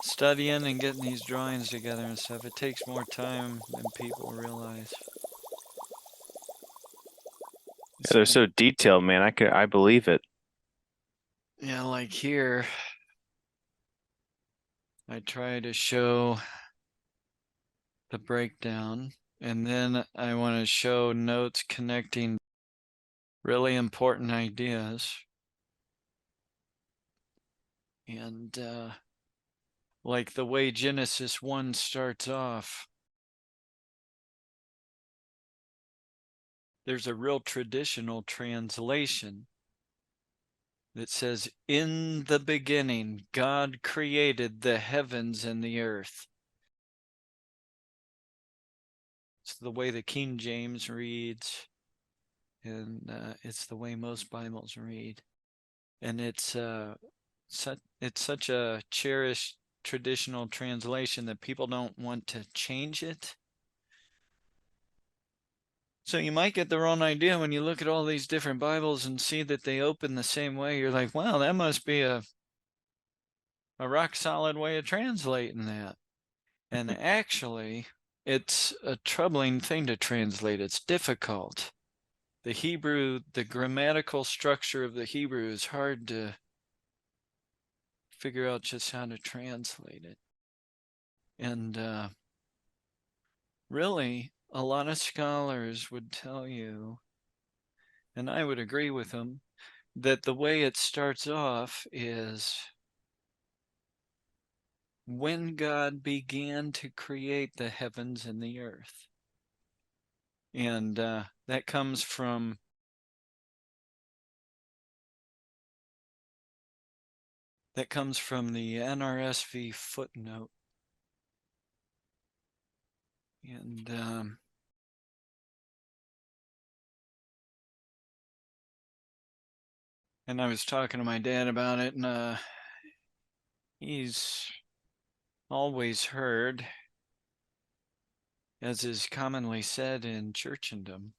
studying and getting these drawings together and stuff, it takes more time than people realize. Yeah, they're so detailed, man. I believe it. Yeah, like here, I try to show the breakdown, and then I want to show notes connecting really important ideas. And like the way Genesis 1 starts off, there's a real traditional translation that says, "In the beginning, God created the heavens and the earth." It's the way the King James reads, and it's the way most Bibles read. And it's such a cherished traditional translation that people don't want to change it. So you might get the wrong idea when you look at all these different Bibles and see that they open the same way. You're like, wow, that must be a rock solid way of translating that. And actually, it's a troubling thing to translate. It's difficult. The Hebrew, the grammatical structure of the Hebrew is hard to figure out just how to translate it. And really, a lot of scholars would tell you, and I would agree with them, that the way it starts off is when God began to create the heavens and the earth. And that comes from the NRSV footnote. And I was talking to my dad about it, and he's always heard, as is commonly said in churchendom,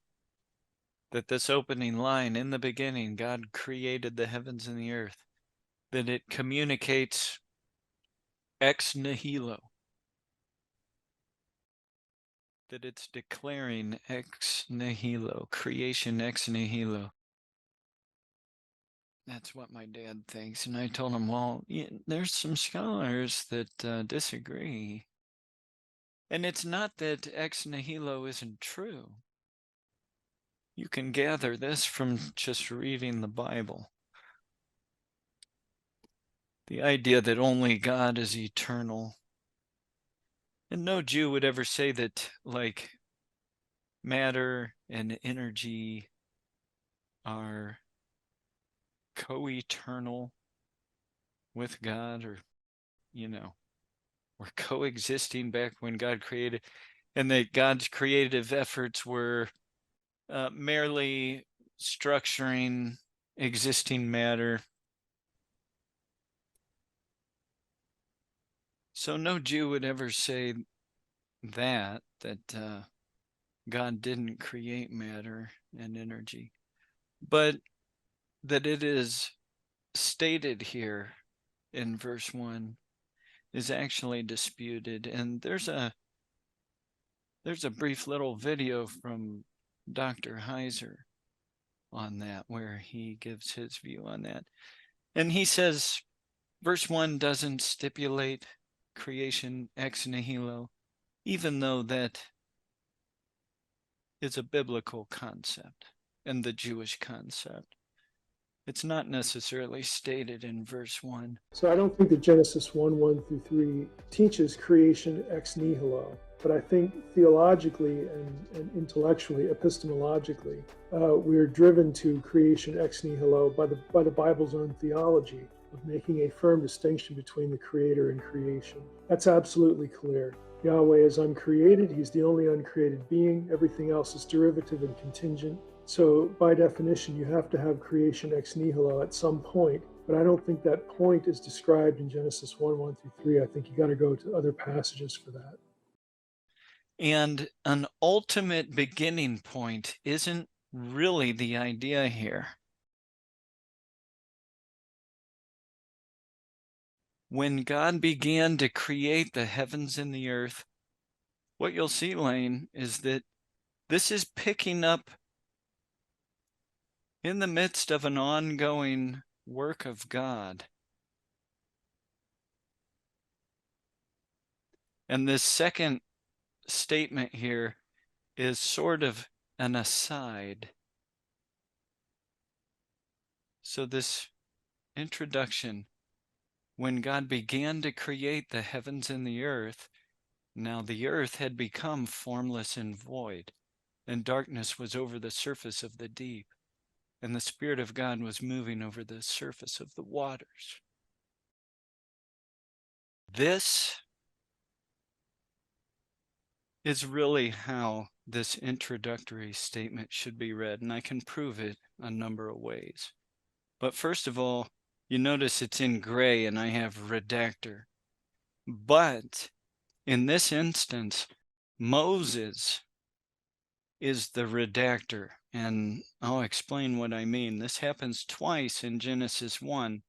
that this opening line, "In the beginning, God created the heavens and the earth," that it communicates ex nihilo, that it's declaring ex nihilo, creation ex nihilo. That's what my dad thinks. And I told him, well, there's some scholars that disagree. And it's not that ex nihilo isn't true. You can gather this from just reading the Bible. The idea that only God is eternal. And no Jew would ever say that, like, matter and energy are co-eternal with God, or, were coexisting back when God created, and that God's creative efforts were merely structuring existing matter. So no Jew would ever say that God didn't create matter and energy, but that it is stated here in verse 1 is actually disputed. And there's a brief little video from Dr. Heiser on that where he gives his view on that. And he says verse 1 doesn't stipulate creation ex nihilo, even though that is a biblical concept and the Jewish concept. It's not necessarily stated in verse 1. So I don't think that Genesis 1 through 3 teaches creation ex nihilo, but I think theologically and intellectually, epistemologically, we're driven to creation ex nihilo by the Bible's own theology of making a firm distinction between the creator and creation. That's absolutely clear. Yahweh is uncreated. He's the only uncreated being. Everything else is derivative and contingent. So by definition, you have to have creation ex nihilo at some point, but I don't think that point is described in Genesis 1 through 3. I think you got to go to other passages for that. And an ultimate beginning point isn't really the idea here. when God began to create the heavens and the earth, what you'll see, Lane, is that this is picking up in the midst of an ongoing work of God. And this second statement here is sort of an aside. So this introduction, when God began to create the heavens and the earth, now the earth had become formless and void, and darkness was over the surface of the deep, and the Spirit of God was moving over the surface of the waters. This is really how this introductory statement should be read, and I can prove it a number of ways. But first of all, you notice it's in gray and I have redactor. But in this instance, Moses is the redactor, and I'll explain what I mean. This happens twice in Genesis 1. It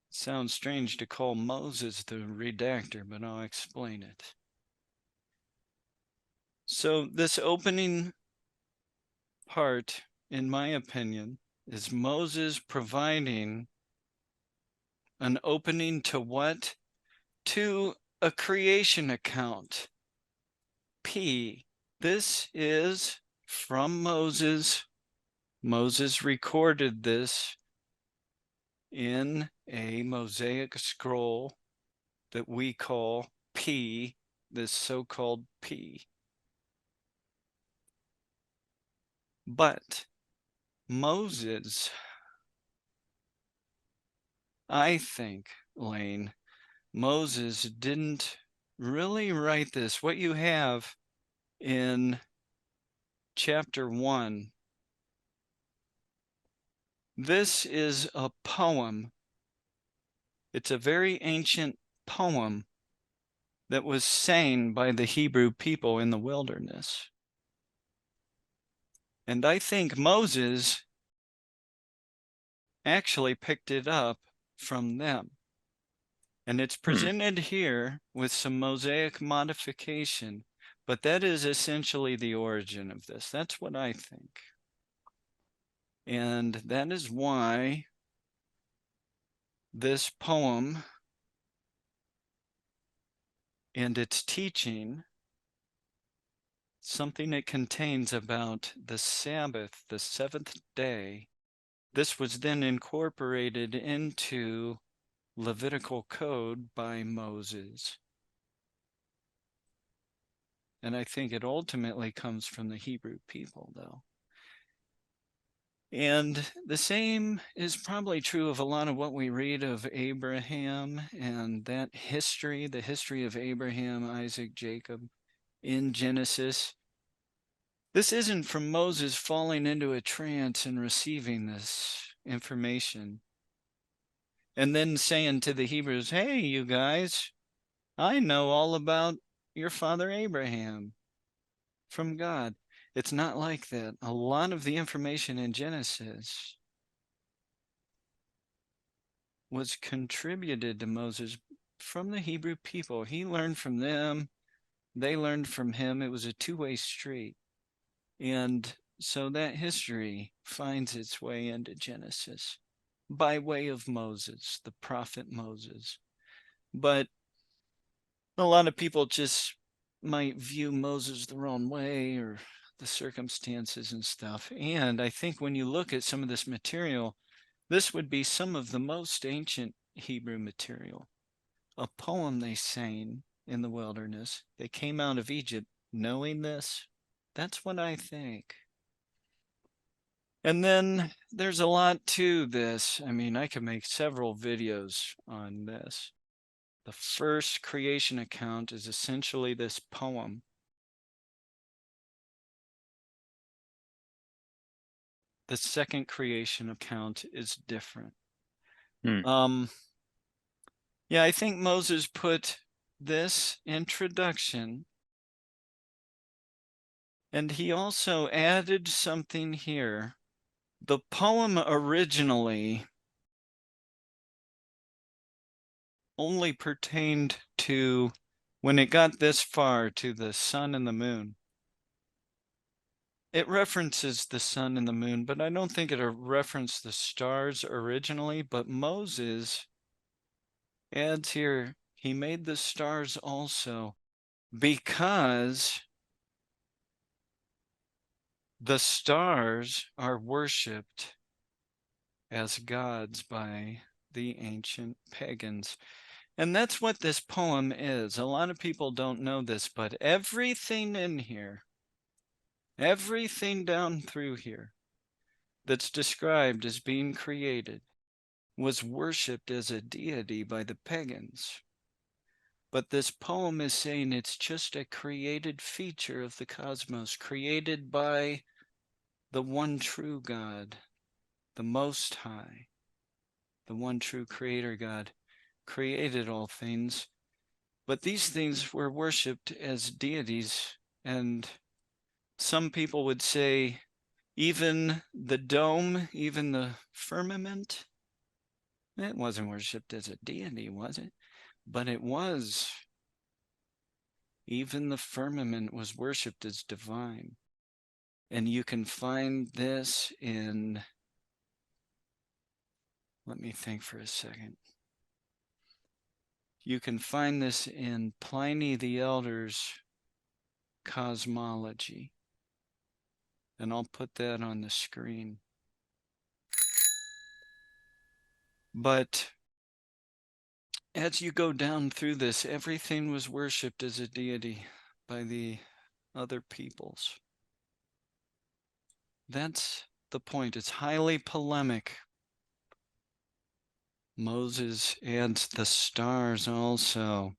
sounds strange to call Moses the redactor, but I'll explain it. So this opening part, in my opinion, is Moses providing an opening to what? To a creation account. P. This is from Moses. Moses recorded this in a Mosaic scroll that we call P, this so-called P. But Moses, I think, Lane, Moses didn't really write this. What you have in chapter 1, this is a poem. It's a very ancient poem that was sang by the Hebrew people in the wilderness. And I think Moses actually picked it up from them. And it's presented here with some Mosaic modification, but that is essentially the origin of this. That's what I think. And that is why this poem and its teaching, something it contains about the Sabbath, the seventh day, this was then incorporated into Levitical code by Moses. And I think it ultimately comes from the Hebrew people, though. And the same is probably true of a lot of what we read of Abraham and that history, the history of Abraham, Isaac, Jacob in Genesis. This isn't from Moses falling into a trance and receiving this information and then saying to the Hebrews, hey, you guys, I know all about your father Abraham from God. It's not like that. A lot of the information in Genesis was contributed to Moses from the Hebrew people. He learned from them. They learned from him. It was a two-way street. And so that history finds its way into Genesis by way of Moses, the prophet Moses. But a lot of people just might view Moses the wrong way, or the circumstances and stuff. And I think when you look at some of this material, this would be some of the most ancient Hebrew material. A poem they sang in the wilderness. They came out of Egypt knowing this. That's what I think. And then there's a lot to this. I mean, I could make several videos on this. The first creation account is essentially this poem. The second creation account is different. Yeah, I think Moses put this introduction, and he also added something here. The poem originally only pertained to when it got this far to the sun and the moon. It references the sun and the moon, but I don't think it referenced the stars originally. But Moses adds here, he made the stars also because the stars are worshipped as gods by the ancient pagans. And that's what this poem is. A lot of people don't know this, but everything in here, everything down through here that's described as being created was worshipped as a deity by the pagans. But this poem is saying it's just a created feature of the cosmos, created by the one true God, the Most High, the one true creator God, created all things. But these things were worshipped as deities, and some people would say even the dome, even the firmament, it wasn't worshipped as a deity, was it? But it was. Even the firmament was worshipped as divine. And you can find this in, let me think for a second. You can find this in Pliny the Elder's Cosmology. And I'll put that on the screen. But as you go down through this, everything was worshipped as a deity by the other peoples. That's the point. It's highly polemic. Moses adds the stars also.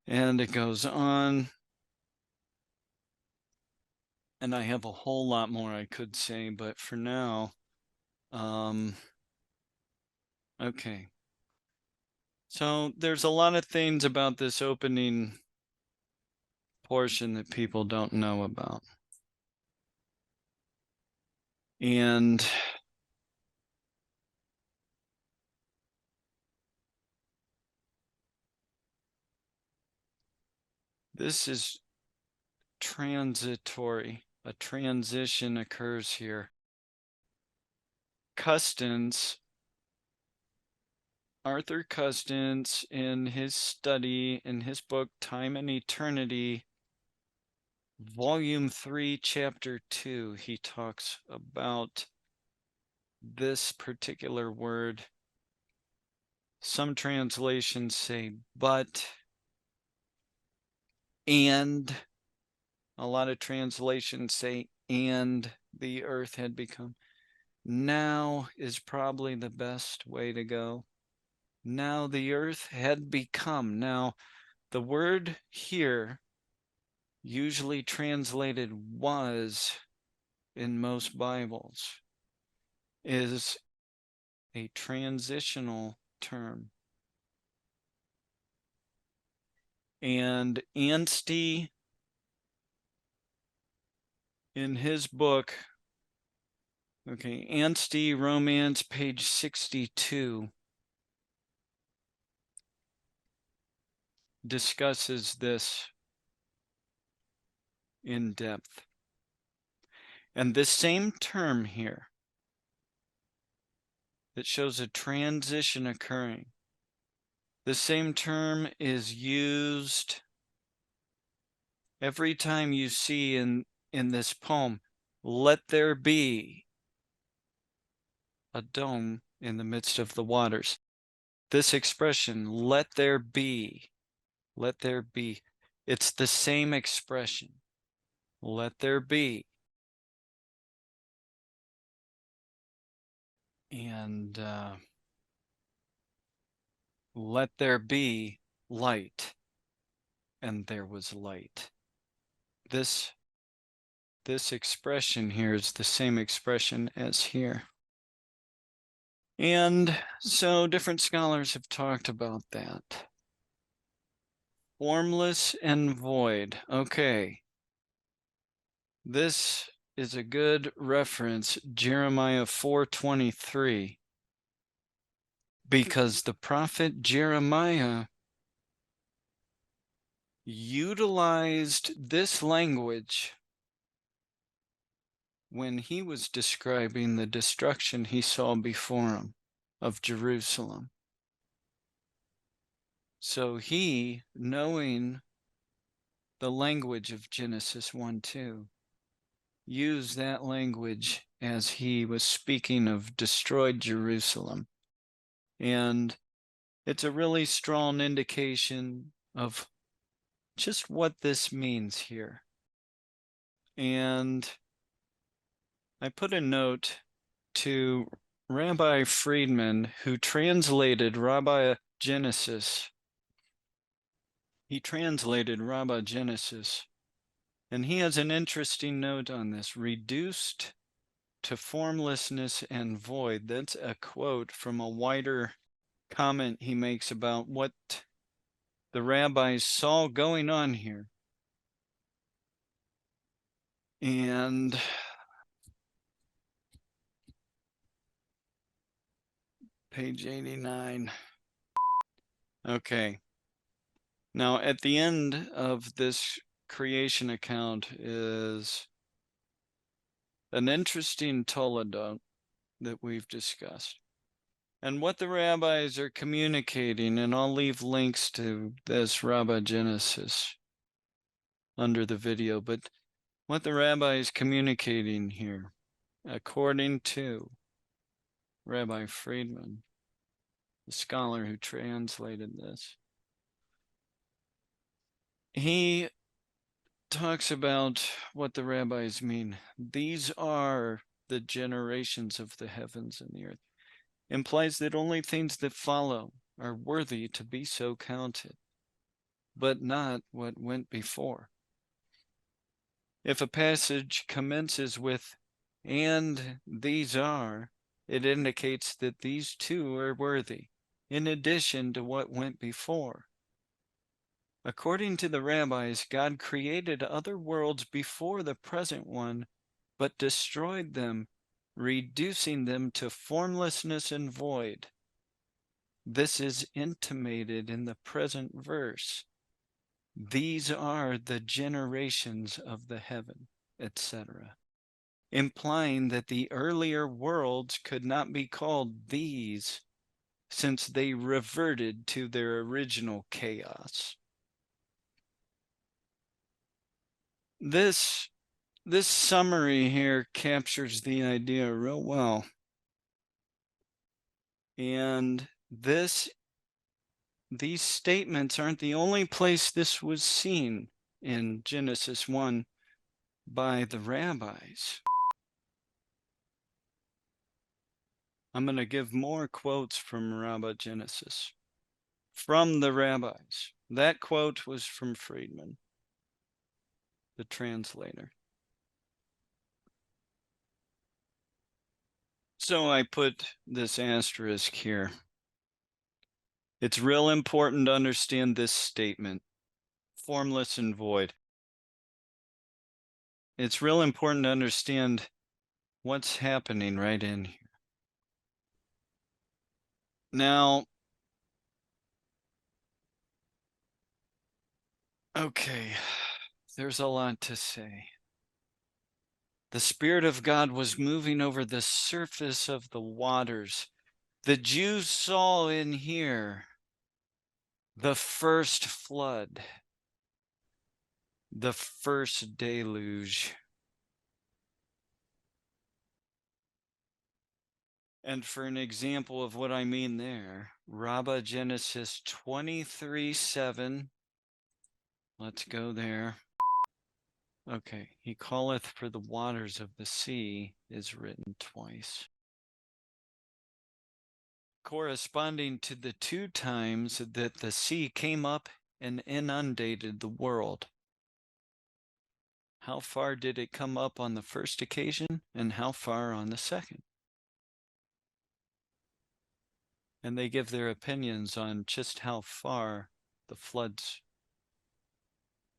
And it goes on. And I have a whole lot more I could say, but for now, okay. So there's a lot of things about this opening portion that people don't know about. And this is transitory. A transition occurs here. Custance, Arthur Custance, in his study, in his book, Time and Eternity, Volume 3, Chapter 2, he talks about this particular word. Some translations say but, and a lot of translations say and the earth had become. Now is probably the best way to go. Now the earth had become. Now the word here, usually translated was in most Bibles, is a transitional term. And Anstey, in his book, okay, Anstey Romance, page 62, discusses this in depth. And this same term here that shows a transition occurring, the same term is used every time you see in this poem, let there be a dome in the midst of the waters. This expression, let there be, it's the same expression, let there be. And let there be light, and there was light. This expression here is the same expression as here. And so different scholars have talked about that. Formless and void. Okay. This is a good reference, Jeremiah 4:23. because the prophet Jeremiah utilized this language when he was describing the destruction he saw before him of Jerusalem. So he, knowing the language of Genesis 1:2, used that language as he was speaking of destroyed Jerusalem. And it's a really strong indication of just what this means here. And I put a note to Rabbi Friedman, who translated Rabbi Genesis. He translated Rabbi Genesis, and he has an interesting note on this: reduced to formlessness and void. That's a quote from a wider comment he makes about what the rabbis saw going on here. And page 89. Okay. Now, at the end of this creation account is an interesting Toledot that we've discussed. And what the rabbis are communicating, and I'll leave links to this Rabbi Genesis under the video, but what the rabbi is communicating here, according to Rabbi Friedman, the scholar who translated this, he talks about what the rabbis mean. These are the generations of the heavens and the earth. Implies that only things that follow are worthy to be so counted, but not what went before. If a passage commences with, and these are, it indicates that these too are worthy, in addition to what went before. According to the rabbis, God created other worlds before the present one, but destroyed them, reducing them to formlessness and void. This is intimated in the present verse. These are the generations of the heaven, etc., implying that the earlier worlds could not be called these, since they reverted to their original chaos. This summary here captures the idea real well. And these statements aren't the only place this was seen in Genesis 1 by the rabbis. I'm going to give more quotes from Rabbi Genesis, from the rabbis. That quote was from Friedman, the translator. So I put this asterisk here. It's real important to understand this statement, formless and void. It's real important to understand what's happening right in here. Now, okay, there's a lot to say. The Spirit of God was moving over the surface of the waters. The Jews saw in here the first flood, the first deluge. And for an example of what I mean there, Rabbah Genesis 23:7. Let's go there. Okay, he calleth for the waters of the sea is written twice, corresponding to the 2 times that the sea came up and inundated the world. How far did it come up on the first occasion, and how far on the second? And they give their opinions on just how far the floods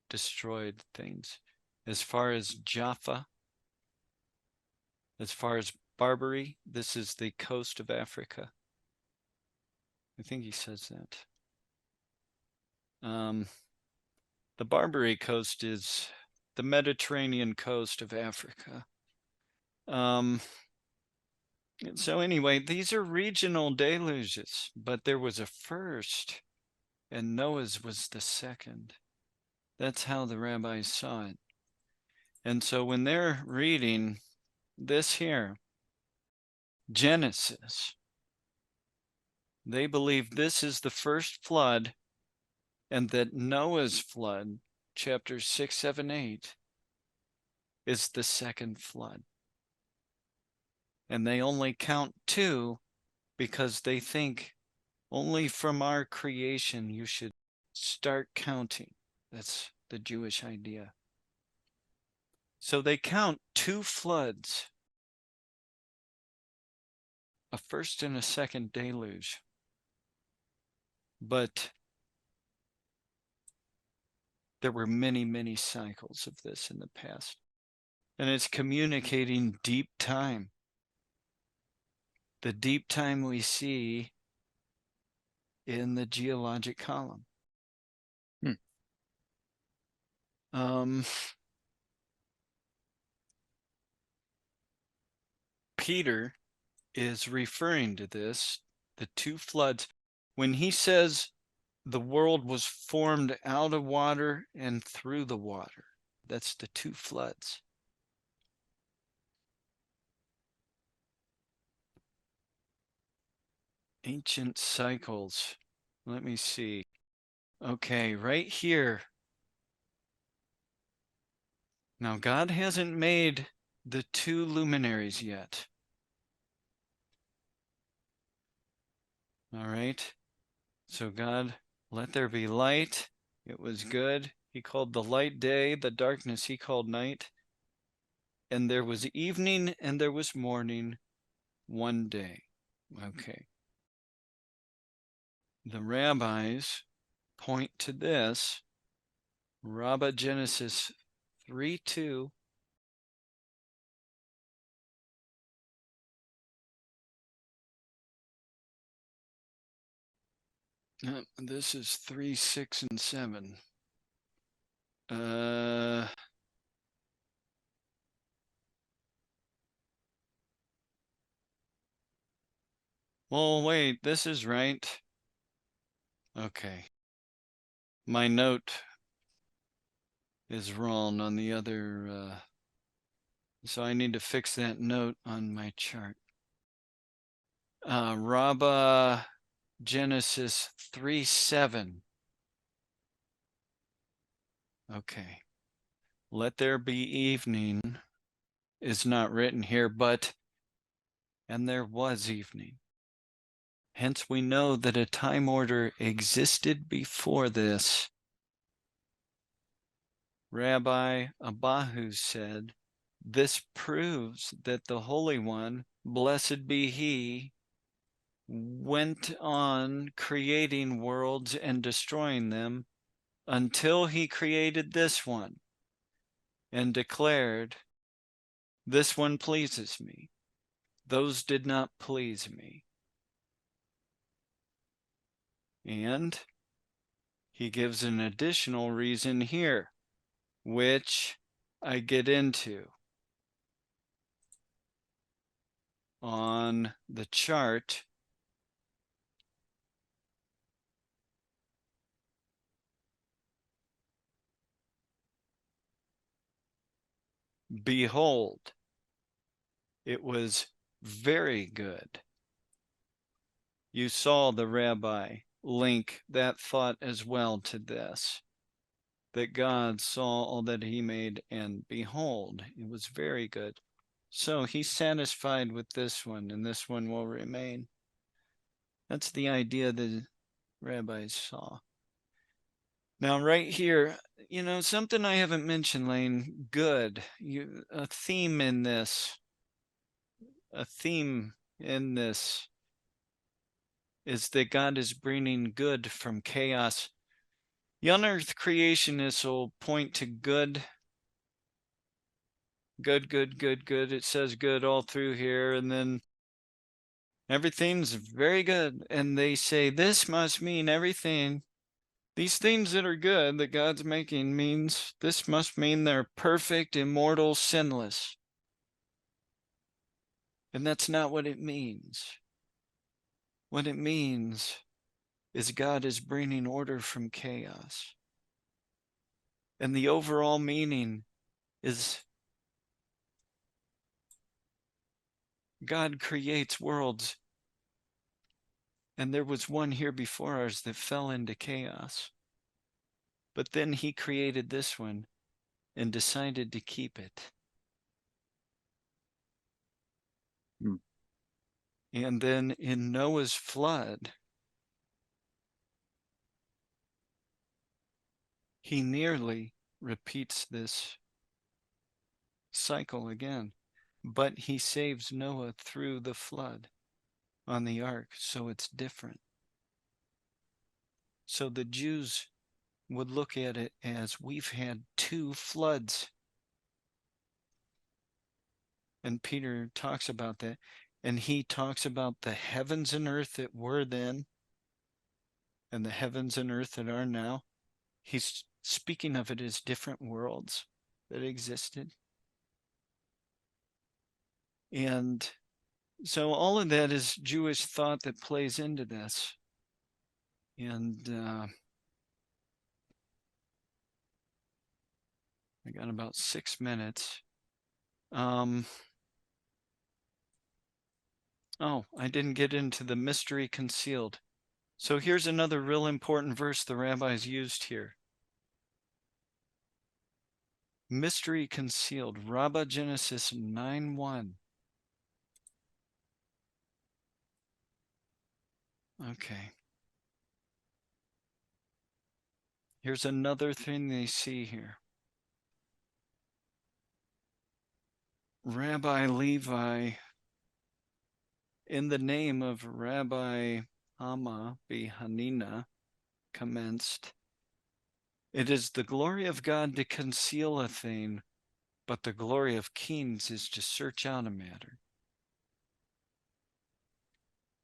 destroyed things. As far as Jaffa, as far as Barbary, this is the coast of Africa. I think he says that. The Barbary Coast is the Mediterranean coast of Africa. So anyway, these are regional deluges, but there was a first, and Noah's was the second. That's how the rabbis saw it. And so when they're reading this here, Genesis, they believe this is the first flood, and that Noah's flood, chapters 6, 7, 8, is the second flood. And they only count 2 because they think only from our creation you should start counting. That's the Jewish idea. So they count 2 floods, a first and a second deluge. But there were many, many cycles of this in the past. And it's communicating deep time. The deep time we see in the geologic column. Peter is referring to this, the 2 floods, when he says the world was formed out of water and through the water. That's the 2 floods. Ancient cycles. Let me see. Okay, right here. Now, God hasn't made the 2 luminaries yet. All right. So God, let there be light. It was good. He called the light day, the darkness he called night. And there was evening and there was morning one day. Okay. The rabbis point to this, Rabbah Genesis 3:2. This is 3, 6, and 7. Well, wait, this is right. Okay. My note is wrong on the other, so I need to fix that note on my chart. Rabbah Genesis 3:7. Okay. Let there be evening is not written here, but, and there was evening. Hence we know that a time order existed before this. Rabbi Abahu said, this proves that the Holy One, blessed be he, went on creating worlds and destroying them until he created this one and declared, this one pleases me. Those did not please me. And he gives an additional reason here, which I get into on the chart. Behold, it was very good. You saw the rabbi link that thought as well to this, that God saw all that he made, and behold, it was very good. So he's satisfied with this one, and this one will remain. That's the idea the rabbis saw. Now, right here, something I haven't mentioned, Lane, good. A theme in this is that God is bringing good from chaos. Young Earth creationists will point to good. Good. It says good all through here. And then Everything's very good. And they say this must mean everything. These things that are good that God's making means this must mean they're perfect, immortal, sinless. And that's not what it means. What it means is God is bringing order from chaos. And the overall meaning is God creates worlds, and there was one here before ours that fell into chaos. But then he created this one and decided to keep it. Hmm. And then in Noah's flood, he nearly repeats this cycle again, but he saves Noah through the flood on the ark, so it's different. So the Jews would look at it as we've had 2 floods. And Peter talks about that. And he talks about the heavens and earth that were then and the heavens and earth that are now. He's speaking of it as different worlds that existed. And so all of that is Jewish thought that plays into this. And I got about 6 minutes. Oh, I didn't get into the mystery concealed. So here's another real important verse the rabbis used here. Mystery concealed, Rabbah Genesis 9:1. Okay. Here's another thing they see here. Rabbi Levi, in the name of Rabbi Amma B. Hanina, commenced, "It is the glory of God to conceal a thing, but the glory of kings is to search out a matter."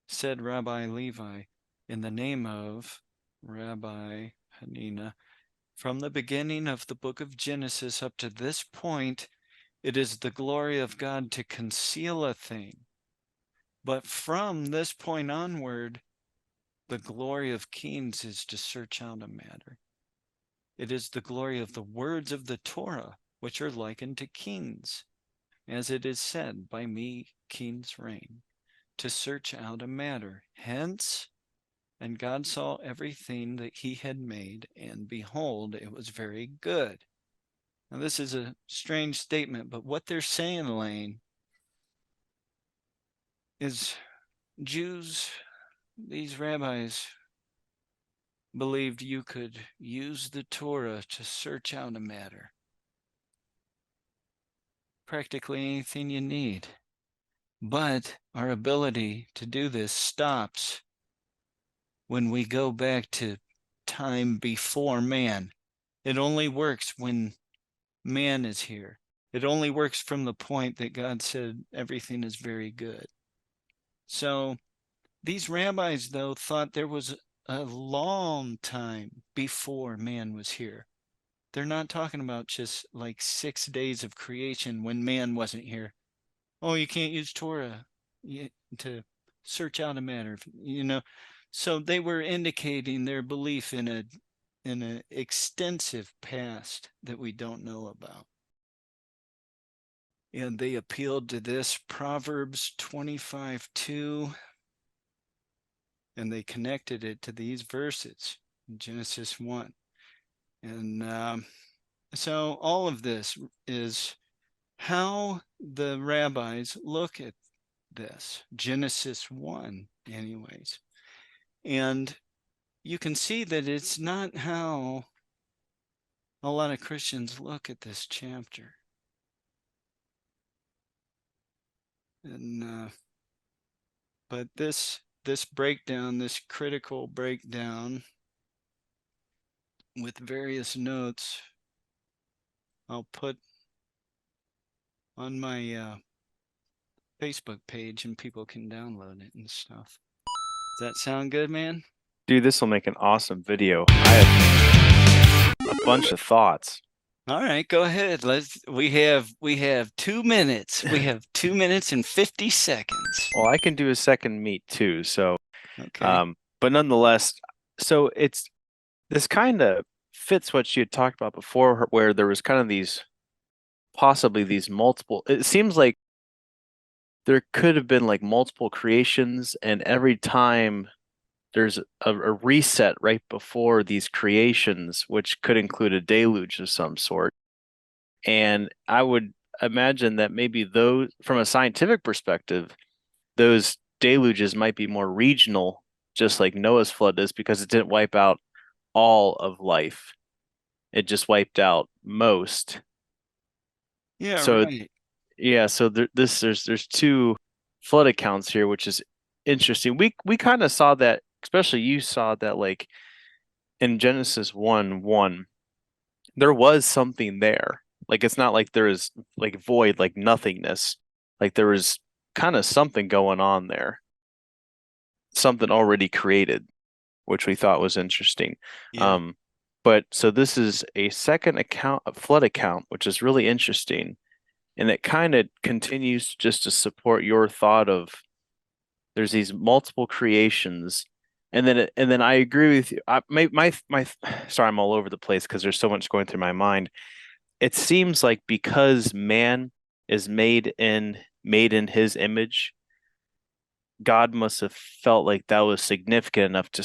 Said Rabbi Levi, in the name of Rabbi Hanina, "From the beginning of the book of Genesis up to this point, it is the glory of God to conceal a thing. But from this point onward, the glory of kings is to search out a matter. It is the glory of the words of the Torah, which are likened to kings, as it is said, by me kings reign, to search out a matter. Hence, and God saw everything that he had made, and behold, it was very good." Now, this is a strange statement, but what they're saying, Lane, is Jews, these rabbis, believed you could use the Torah to search out a matter. Practically anything you need. But our ability to do this stops when we go back to time before man. It only works when man is here. It only works from the point that God said everything is very good. So these rabbis, though, thought there was a long time before man was here. They're not talking about just like 6 days of creation when man wasn't here. Oh, you can't use Torah to search out a matter, So they were indicating their belief in an extensive past that we don't know about. And they appealed to this Proverbs 25:2, and they connected it to these verses in Genesis 1. And so all of this is how the rabbis look at this, Genesis 1 anyways. And you can see that it's not how a lot of Christians look at this chapter. And but this breakdown, this critical breakdown with various notes, I'll put on my Facebook page and people can download it and stuff. Does that sound good, man? Dude, this will make an awesome video. I have a bunch of thoughts. All right, go ahead. We have 2 minutes. We have 2 minutes and 50 seconds. Well, I can do a second meet too. So, Okay. but nonetheless, so this kind of fits what you had talked about before, where there was kind of possibly these multiple. It seems like there could have been like multiple creations, and every time there's a reset right before these creations, which could include a deluge of some sort. And I would imagine that maybe those, from a scientific perspective, those deluges might be more regional, just like Noah's flood is, because it didn't wipe out all of life. It just wiped out most. Yeah, So right. yeah, so there's two flood accounts here, which is interesting. We kind of saw that, especially you saw that, like in Genesis 1:1, there was something there. Like it's not like there is like void, like nothingness. Like there was kind of something going on there. Something already created, which we thought was interesting. Yeah. But so this is a second account, a flood account, which is really interesting. And it kind of continues just to support your thought of there's these multiple creations. And then I agree with you. Sorry, I'm all over the place because there's so much going through my mind. It seems like because man is made in his image, God must have felt like that was significant enough to